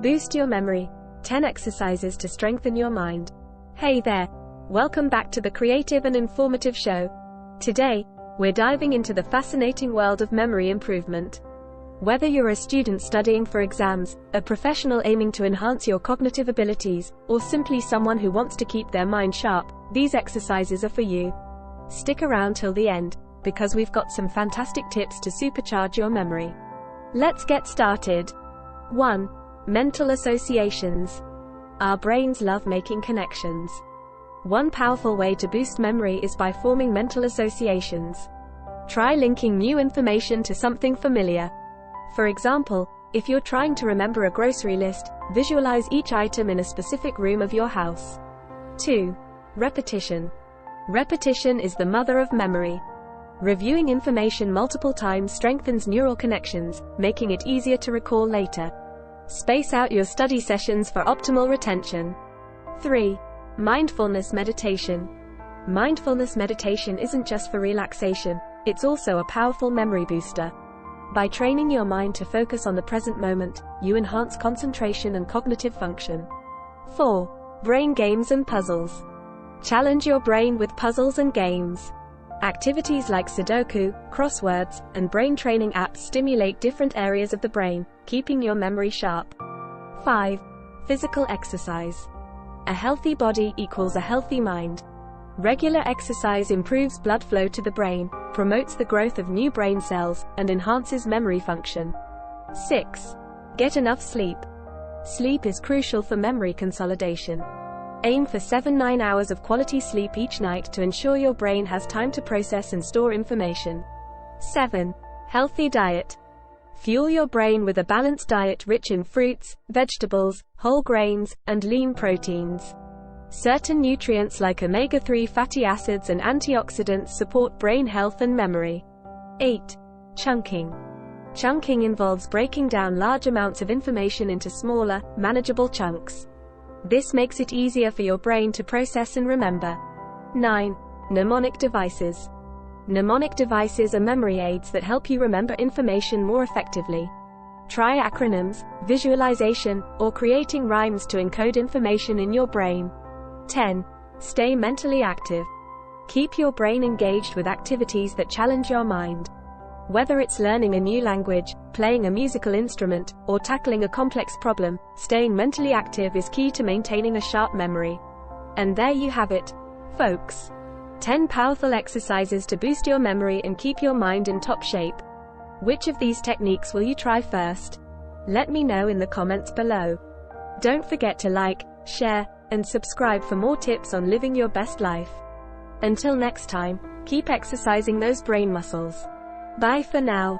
Boost your memory. 10 exercises to strengthen your mind. Hey there. Welcome back to the creative and informative show. Today, we're diving into the fascinating world of memory improvement. Whether you're a student studying for exams, a professional aiming to enhance your cognitive abilities, or simply someone who wants to keep their mind sharp, these exercises are for you. Stick around till the end, because we've got some fantastic tips to supercharge your memory. Let's get started. 1. Mental associations. Our brains love making connections. One powerful way to boost memory is by forming mental associations. Try linking new information to something familiar. For example, if you're trying to remember a grocery list, visualize each item in a specific room of your house. 2. Repetition. Repetition is the mother of memory. Reviewing information multiple times strengthens neural connections, making it easier to recall later. Space out your study sessions for optimal retention. 3. Mindfulness meditation. Mindfulness meditation isn't just for relaxation, it's also a powerful memory booster. By training your mind to focus on the present moment, you enhance concentration and cognitive function. 4. Brain games and puzzles. Challenge your brain with puzzles and games. Activities like Sudoku, crosswords, and brain training apps stimulate different areas of the brain, keeping your memory sharp. 5. Physical exercise. A healthy body equals a healthy mind. Regular exercise improves blood flow to the brain, promotes the growth of new brain cells, and enhances memory function. 6. Get enough sleep. Sleep is crucial for memory consolidation. Aim for 7-9 hours of quality sleep each night to ensure your brain has time to process and store information. 7. Healthy diet. Fuel your brain with a balanced diet rich in fruits, vegetables, whole grains, and lean proteins. Certain nutrients like omega-3 fatty acids and antioxidants support brain health and memory. 8. Chunking. Chunking involves breaking down large amounts of information into smaller, manageable chunks. This makes it easier for your brain to process and remember. 9. Mnemonic devices. Mnemonic devices are memory aids that help you remember information more effectively. Try acronyms, visualization, or creating rhymes to encode information in your brain. 10. Stay mentally active. Keep your brain engaged with activities that challenge your mind. Whether it's learning a new language, playing a musical instrument, or tackling a complex problem, staying mentally active is key to maintaining a sharp memory. And there you have it, folks. 10 powerful exercises to boost your memory and keep your mind in top shape. Which of these techniques will you try first? Let me know in the comments below. Don't forget to like, share, and subscribe for more tips on living your best life. Until next time, keep exercising those brain muscles. Bye for now.